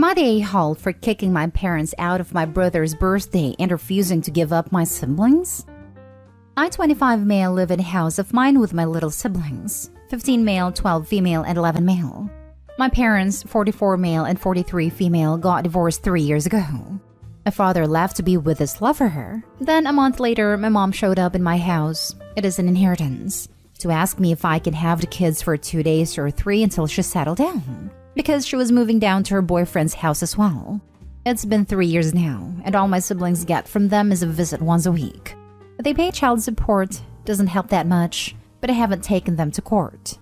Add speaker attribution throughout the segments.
Speaker 1: Am I the a-hole for kicking my parents out of my brother's birthday and refusing to give up my siblings? I, 25 male, live in a house of mine with my little siblings, 15 male, 12 female, and 11 male. My parents, 44 male and 43 female, got divorced 3 years ago. My father left to be with his lover. Then a month later, my mom showed up in my house. It is an inheritance. To ask me if I can have the kids for 2 days or 3 until she settled down. Because she was moving down to her boyfriend's house as well. It's been 3 years now, and all my siblings get from them is a visit once a week. They pay child support, doesn't help that much, but I haven't taken them to court.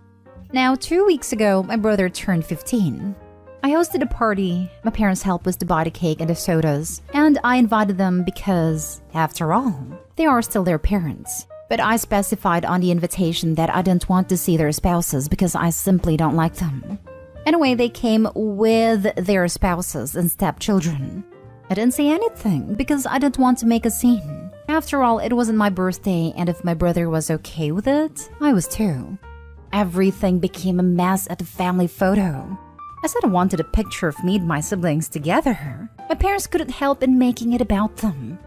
Speaker 1: Now, 2 weeks ago, my brother turned 15. I hosted a party, my parents helped us to buy the cake and the sodas, and I invited them because, after all, they are still their parents. But I specified on the invitation that I didn't want to see their spouses because I simply don't like them. Anyway, they came with their spouses and stepchildren. I didn't say anything because I didn't want to make a scene. After all, it wasn't my birthday, and if my brother was okay with it, I was too. Everything became a mess at the family photo. I said I wanted a picture of me and my siblings together. My parents couldn't help in making it about them.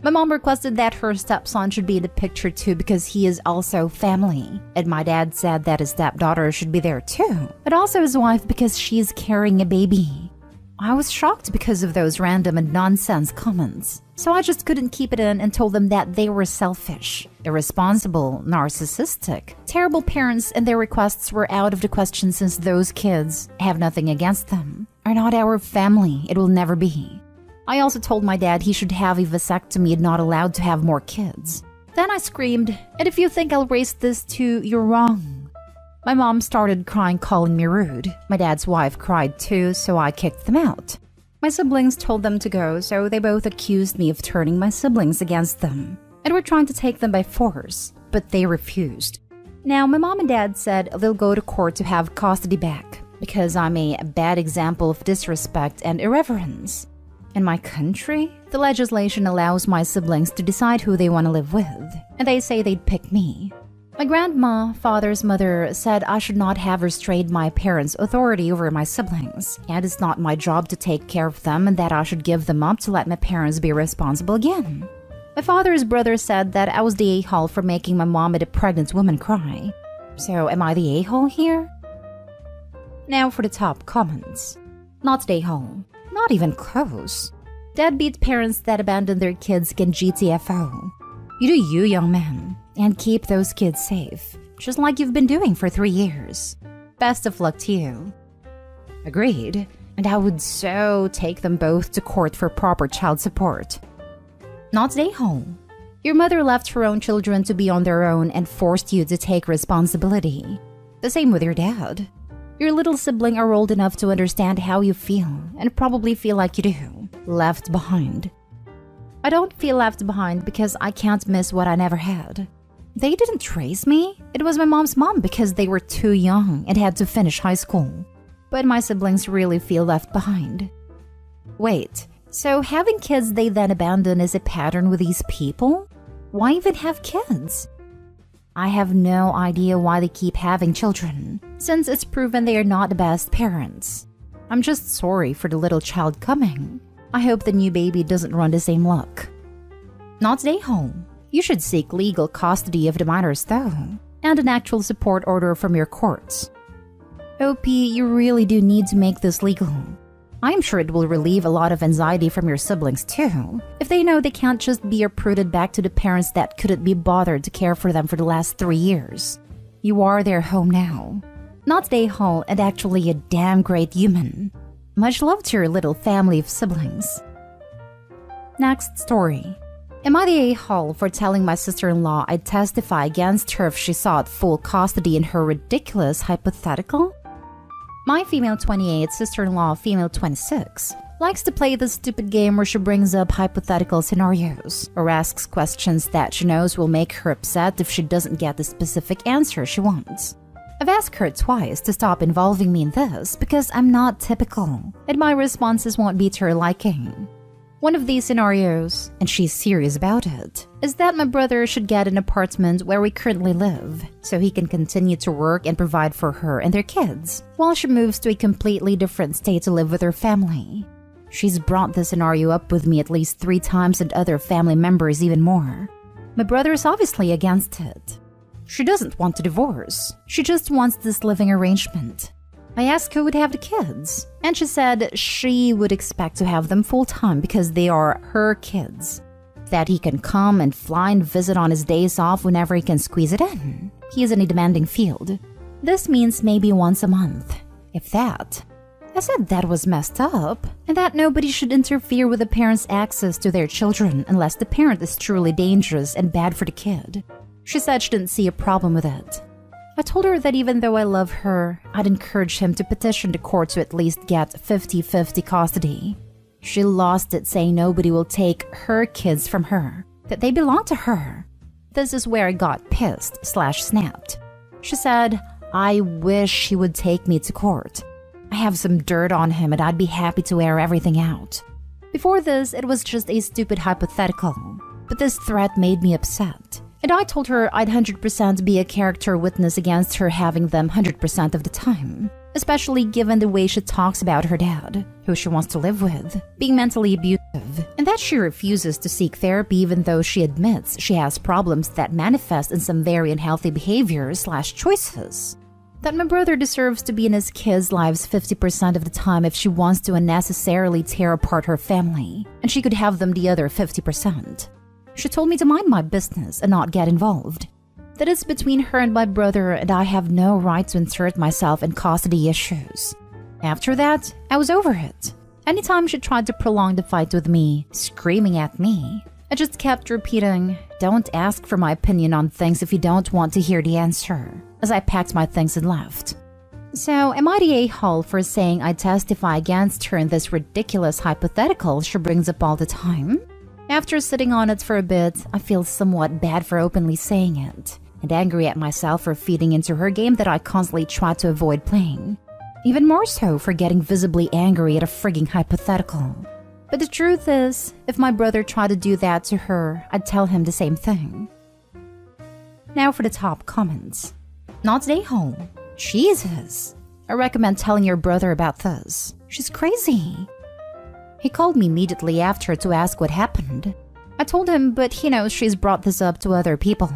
Speaker 1: My mom requested that her stepson should be in the picture too because he is also family. And my dad said that his stepdaughter should be there too, but also his wife because she's carrying a baby. I was shocked because of those random and nonsense comments. So I just couldn't keep it in and told them that they were selfish, irresponsible, narcissistic, terrible parents, and their requests were out of the question since those kids, I have nothing against them, are not our family. It will never be. I also told my dad he should have a vasectomy and not allowed to have more kids. Then I screamed, "And if you think I'll raise this too, you're wrong." My mom started crying, calling me rude. My dad's wife cried too, so I kicked them out. My siblings told them to go, so they both accused me of turning my siblings against them and were trying to take them by force, but they refused. Now, my mom and dad said they'll go to court to have custody back because I'm a bad example of disrespect and irreverence. In my country, the legislation allows my siblings to decide who they want to live with, and they say they'd pick me. My grandma, father's mother, said I should not have restrained my parents' authority over my siblings, and it's not my job to take care of them and that I should give them up to let my parents be responsible again. My father's brother said that I was the a-hole for making my mom and a pregnant woman cry. So am I the a-hole here? Now for the top comments. Not the a-hole. Not even close. Deadbeat parents that abandon their kids can GTFO. You do you, young man, and keep those kids safe, just like you've been doing for 3 years. Best of luck to you. Agreed, and I would so take them both to court for proper child support. Not the a-hole. Your mother left her own children to be on their own and forced you to take responsibility. The same with your dad. Your little sibling are old enough to understand how you feel and probably feel like you do, left behind. I don't feel left behind because I can't miss what I never had. They didn't raise me. It was my mom's mom because they were too young and had to finish high school. But my siblings really feel left behind. Wait, so having kids they then abandon is a pattern with these people? Why even have kids? I have no idea why they keep having children, since it's proven they are not the best parents. I'm just sorry for the little child coming. I hope the new baby doesn't run the same luck. Not the a-hole. You should seek legal custody of the minors though, and an actual support order from your courts. OP, you really do need to make this legal. I'm sure it will relieve a lot of anxiety from your siblings too, if they know they can't just be uprooted back to the parents that couldn't be bothered to care for them for the last 3 years. You are their home now. Not the a-hole and actually a damn great human. Much love to your little family of siblings. Next story. Am I the a-hole for telling my sister-in-law I'd testify against her if she sought full custody in her ridiculous hypothetical? My female 28, sister-in-law female 26, likes to play this stupid game where she brings up hypothetical scenarios or asks questions that she knows will make her upset if she doesn't get the specific answer she wants. I've asked her twice to stop involving me in this because I'm not typical, and my responses won't be to her liking. One of these scenarios, and she's serious about it, is that my brother should get an apartment where we currently live, so he can continue to work and provide for her and their kids, while she moves to a completely different state to live with her family. She's brought this scenario up with me at least 3 times and other family members even more. My brother is obviously against it. She doesn't want a divorce, she just wants this living arrangement. I asked who would have the kids, and she said she would expect to have them full-time because they are her kids. That he can come and fly and visit on his days off whenever he can squeeze it in. He is in a demanding field. This means maybe once a month, if that. I said that was messed up, and that nobody should interfere with a parent's access to their children unless the parent is truly dangerous and bad for the kid. She said she didn't see a problem with it. I told her that even though I love her, I'd encourage him to petition the court to at least get 50-50 custody. She lost it saying nobody will take her kids from her, that they belong to her. This is where I got pissed/snapped. She said, I wish he would take me to court. I have some dirt on him and I'd be happy to air everything out. Before this, it was just a stupid hypothetical, but this threat made me upset. And I told her I'd 100% be a character witness against her having them 100% of the time, especially given the way she talks about her dad, who she wants to live with, being mentally abusive, and that she refuses to seek therapy even though she admits she has problems that manifest in some very unhealthy behaviors/choices. That my brother deserves to be in his kids' lives 50% of the time if she wants to unnecessarily tear apart her family, and she could have them the other 50%. She told me to mind my business and not get involved. That it's between her and my brother and I have no right to insert myself in custody issues. After that, I was over it. Anytime she tried to prolong the fight with me, screaming at me, I just kept repeating, don't ask for my opinion on things if you don't want to hear the answer, as I packed my things and left. So, am I the a-hole for saying I testify against her in this ridiculous hypothetical she brings up all the time? After sitting on it for a bit, I feel somewhat bad for openly saying it, and angry at myself for feeding into her game that I constantly try to avoid playing. Even more so for getting visibly angry at a frigging hypothetical. But the truth is, if my brother tried to do that to her, I'd tell him the same thing. Now for the top comments. Not a hole. Jesus. I recommend telling your brother about this. She's crazy. He called me immediately after to ask what happened. I told him, but he knows she's brought this up to other people.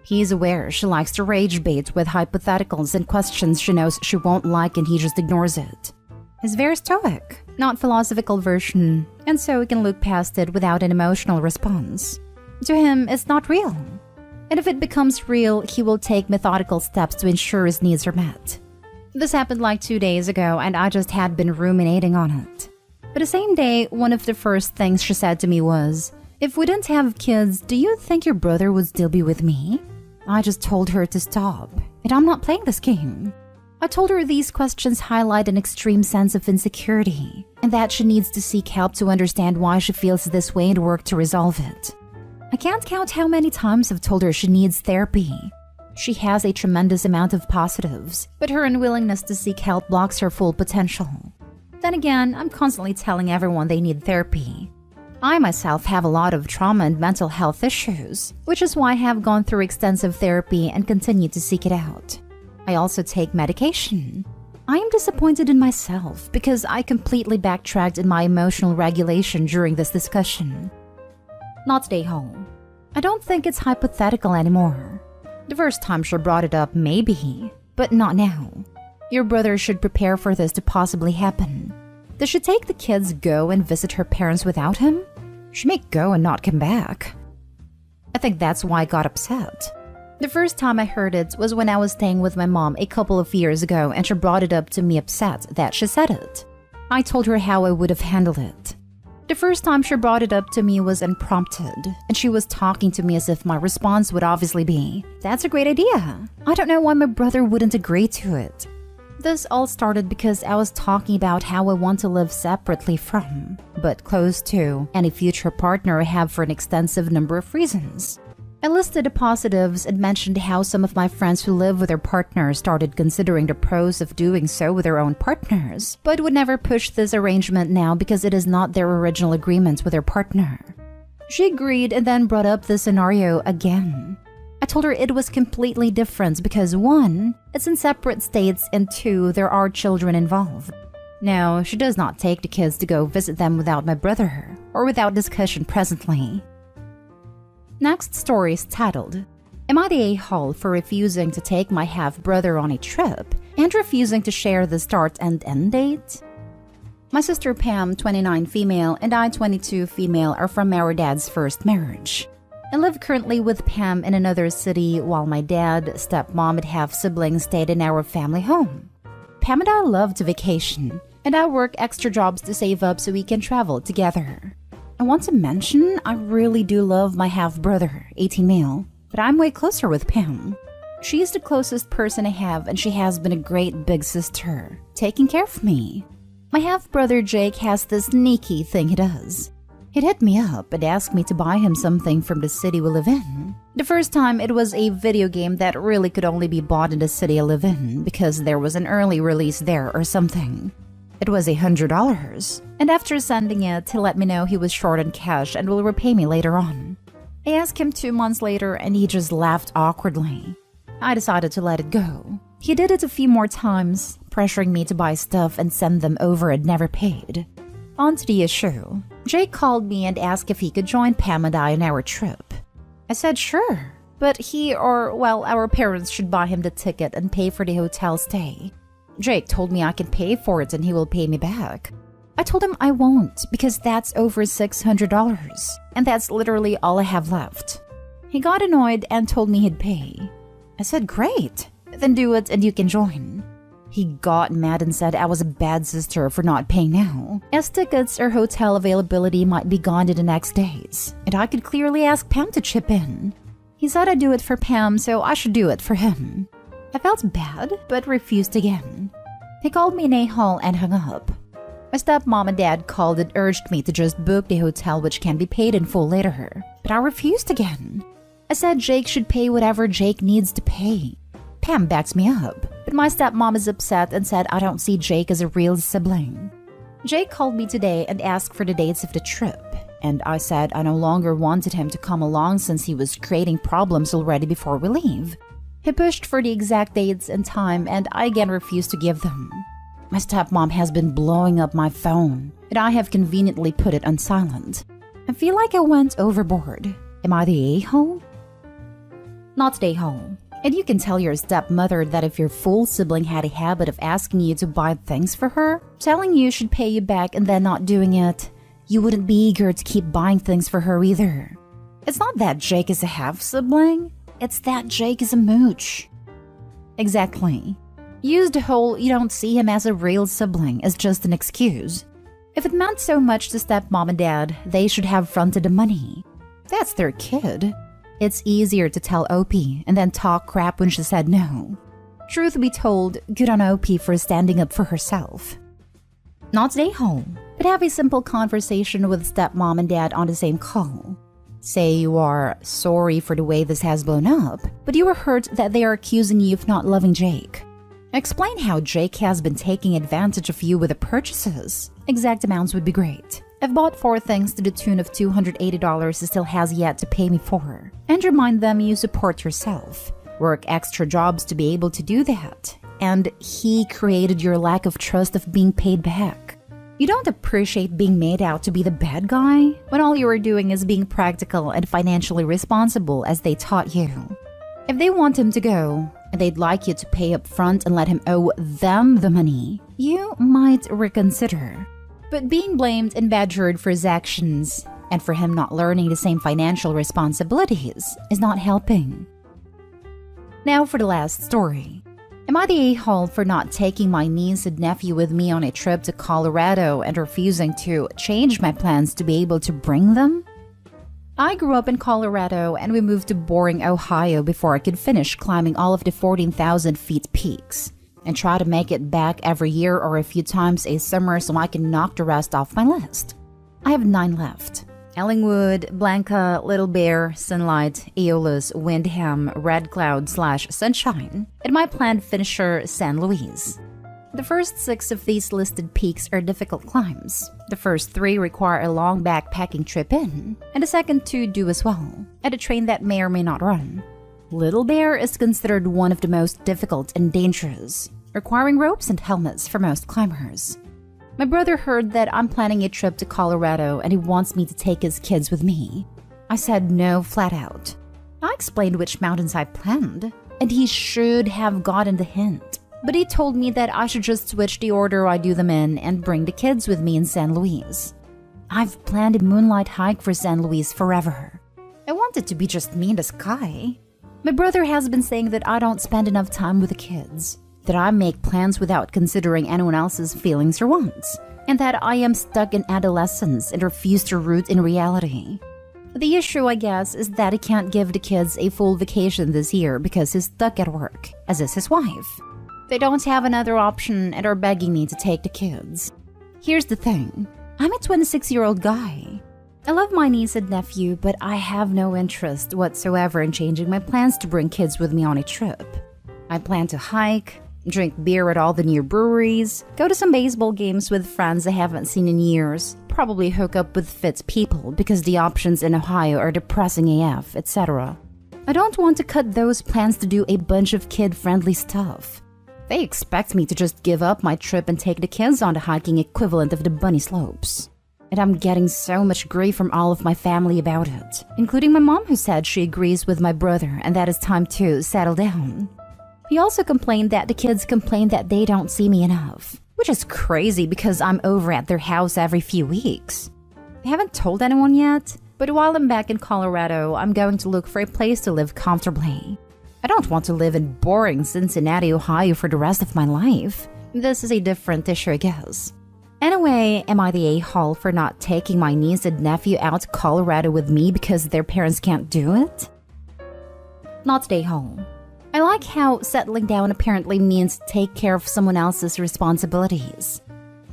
Speaker 1: He's aware she likes to rage bait with hypotheticals and questions she knows she won't like and he just ignores it. He's very stoic, not philosophical version, and so he can look past it without an emotional response. To him, it's not real. And if it becomes real, he will take methodical steps to ensure his needs are met. This happened like 2 days ago and I just had been ruminating on it. But the same day, one of the first things she said to me was, if we didn't have kids, do you think your brother would still be with me? I just told her to stop, and I'm not playing this game. I told her these questions highlight an extreme sense of insecurity, and that she needs to seek help to understand why she feels this way and work to resolve it. I can't count how many times I've told her she needs therapy. She has a tremendous amount of positives, but her unwillingness to seek help blocks her full potential. Then again, I'm constantly telling everyone they need therapy. I myself have a lot of trauma and mental health issues, which is why I have gone through extensive therapy and continue to seek it out. I also take medication. I am disappointed in myself because I completely backtracked in my emotional regulation during this discussion. Not stay home. I don't think it's hypothetical anymore. The first time she brought it up, maybe, but not now. Your brother should prepare for this to possibly happen. Does she take the kids go and visit her parents without him? She may go and not come back. I think that's why I got upset. The first time I heard it was when I was staying with my mom a couple of years ago and she brought it up to me upset that she said it. I told her how I would have handled it. The first time she brought it up to me was unprompted, and she was talking to me as if my response would obviously be, that's a great idea. I don't know why my brother wouldn't agree to it. This all started because I was talking about how I want to live separately from, but close to, any future partner I have for an extensive number of reasons. I listed the positives and mentioned how some of my friends who live with their partners started considering the pros of doing so with their own partners, but would never push this arrangement now because it is not their original agreement with their partner. She agreed and then brought up the scenario again. I told her it was completely different because 1, it's in separate states, and 2, there are children involved. No, she does not take the kids to go visit them without my brother, or without discussion presently. Next story is titled, Am I the a-hole for refusing to take my half-brother on a trip and refusing to share the start and end date? My sister Pam, 29 female, and I, 22 female, are from our dad's first marriage. I live currently with Pam in another city while my dad, stepmom, and half-siblings stayed in our family home. Pam and I love to vacation, and I work extra jobs to save up so we can travel together. I want to mention I really do love my half-brother, 18 male, but I'm way closer with Pam. She's the closest person I have, and she has been a great big sister, taking care of me. My half-brother Jake has this sneaky thing he does. He'd hit me up and ask me to buy him something from the city we live in. The first time it was a video game that really could only be bought in the city I live in because there was an early release there or something. It was $100, and after sending it, he let me know he was short on cash and will repay me later on. I asked him 2 months later and he just laughed awkwardly. I decided to let it go. He did it a few more times, pressuring me to buy stuff and send them over and never paid. On to the issue. Jake called me and asked if he could join Pam and I on our trip. I said sure, but our parents should buy him the ticket and pay for the hotel stay. Jake told me I can pay for it and he will pay me back. I told him I won't because that's over $600, and that's literally all I have left. He got annoyed and told me he'd pay. I said great, then do it and you can join. He got mad and said I was a bad sister for not paying now, as tickets or hotel availability might be gone in the next days, and I could clearly ask Pam to chip in. He said I'd do it for Pam, so I should do it for him. I felt bad, but refused again. He called me an a-hole and hung up. My stepmom and dad called and urged me to just book the hotel, which can be paid in full later, but I refused again. I said Jake should pay whatever Jake needs to pay. Pam backs me up, but my stepmom is upset and said I don't see Jake as a real sibling. Jake called me today and asked for the dates of the trip, and I said I no longer wanted him to come along since he was creating problems already before we leave. He pushed for the exact dates and time, and I again refused to give them. My stepmom has been blowing up my phone, and I have conveniently put it on silent. I feel like I went overboard. Am I the a-hole? Not the a-hole. And you can tell your stepmother that if your full sibling had a habit of asking you to buy things for her, telling you should pay you back and then not doing it, you wouldn't be eager to keep buying things for her either. It's not that Jake is a half-sibling, it's that Jake is a mooch. Exactly. Use the whole you don't see him as a real sibling as just an excuse. If it meant so much to stepmom and dad, they should have fronted the money. That's their kid. It's easier to tell OP and then talk crap when she said no. Truth be told, good on OP for standing up for herself. Not stay home, but have a simple conversation with stepmom and dad on the same call. Say you are sorry for the way this has blown up, but you were hurt that they are accusing you of not loving Jake. Explain how Jake has been taking advantage of you with the purchases. Exact amounts would be great. I've bought 4 things to the tune of $280 he still has yet to pay me for. And remind them you support yourself. Work extra jobs to be able to do that. And he created your lack of trust of being paid back. You don't appreciate being made out to be the bad guy when all you are doing is being practical and financially responsible as they taught you. If they want him to go, and they'd like you to pay up front and let him owe them the money, you might reconsider. But being blamed and badgered for his actions, and for him not learning the same financial responsibilities, is not helping. Now for the last story. Am I the a-hole for not taking my niece and nephew with me on a trip to Colorado and refusing to change my plans to be able to bring them? I grew up in Colorado and we moved to boring Ohio before I could finish climbing all of the 14,000 feet peaks and try to make it back every year or a few times a summer so I can knock the rest off my list. I have 9 left. Ellingwood, Blanca, Little Bear, Sunlight, Aeolus, Windham, Red Cloud / Sunshine, and my planned finisher, San Luis. The first 6 of these listed peaks are difficult climbs. The first 3 require a long backpacking trip in, and the second 2 do as well, at a train that may or may not run. Little Bear is considered one of the most difficult and dangerous, requiring ropes and helmets for most climbers. My brother heard that I'm planning a trip to Colorado and he wants me to take his kids with me. I said no flat out. I explained which mountains I planned, and he should have gotten the hint. But he told me that I should just switch the order I do them in and bring the kids with me in San Luis. I've planned a moonlight hike for San Luis forever. I want it to be just me in the sky. My brother has been saying that I don't spend enough time with the kids, that I make plans without considering anyone else's feelings or wants, and that I am stuck in adolescence and refuse to root in reality. The issue, I guess, is that he can't give the kids a full vacation this year because he's stuck at work, as is his wife. They don't have another option and are begging me to take the kids. Here's the thing. I'm a 26-year-old guy. I love my niece and nephew, but I have no interest whatsoever in changing my plans to bring kids with me on a trip. I plan to hike, drink beer at all the near breweries, go to some baseball games with friends I haven't seen in years, probably hook up with fit people because the options in Ohio are depressing AF, etc. I don't want to cut those plans to do a bunch of kid-friendly stuff. They expect me to just give up my trip and take the kids on the hiking equivalent of the bunny slopes. And I'm getting so much grief from all of my family about it, including my mom who said she agrees with my brother and that it's time to settle down. He also complained that the kids complain that they don't see me enough, which is crazy because I'm over at their house every few weeks. I haven't told anyone yet, but while I'm back in Colorado, I'm going to look for a place to live comfortably. I don't want to live in boring Cincinnati, Ohio for the rest of my life. This is a different issue, I guess. Anyway, am I the a-hole for not taking my niece and nephew out to Colorado with me because their parents can't do it? Not the a-hole. I like how settling down apparently means take care of someone else's responsibilities.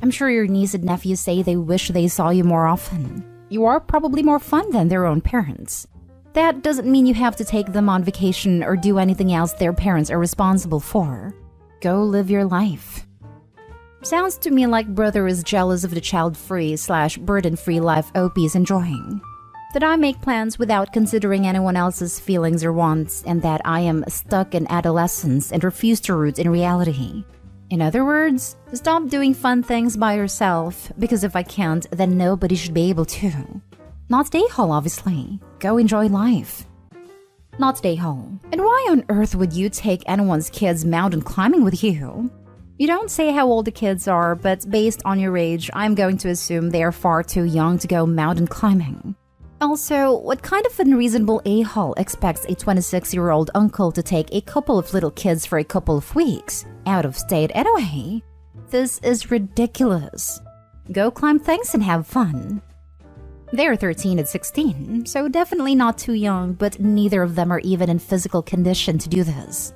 Speaker 1: I'm sure your niece and nephew say they wish they saw you more often. You are probably more fun than their own parents. That doesn't mean you have to take them on vacation or do anything else their parents are responsible for. Go live your life. Sounds to me like brother is jealous of the child-free / burden-free life OP is enjoying. That I make plans without considering anyone else's feelings or wants, and that I am stuck in adolescence and refuse to root in reality. In other words, stop doing fun things by yourself, because if I can't, then nobody should be able to. Not stay home, obviously. Go enjoy life. Not stay home. And why on earth would you take anyone's kids mountain climbing with you? You don't say how old the kids are, but based on your age, I'm going to assume they are far too young to go mountain climbing. Also, what kind of unreasonable a-hole expects a 26-year-old uncle to take a couple of little kids for a couple of weeks, out of state anyway? This is ridiculous. Go climb things and have fun. They're 13 and 16, so definitely not too young, but neither of them are even in physical condition to do this.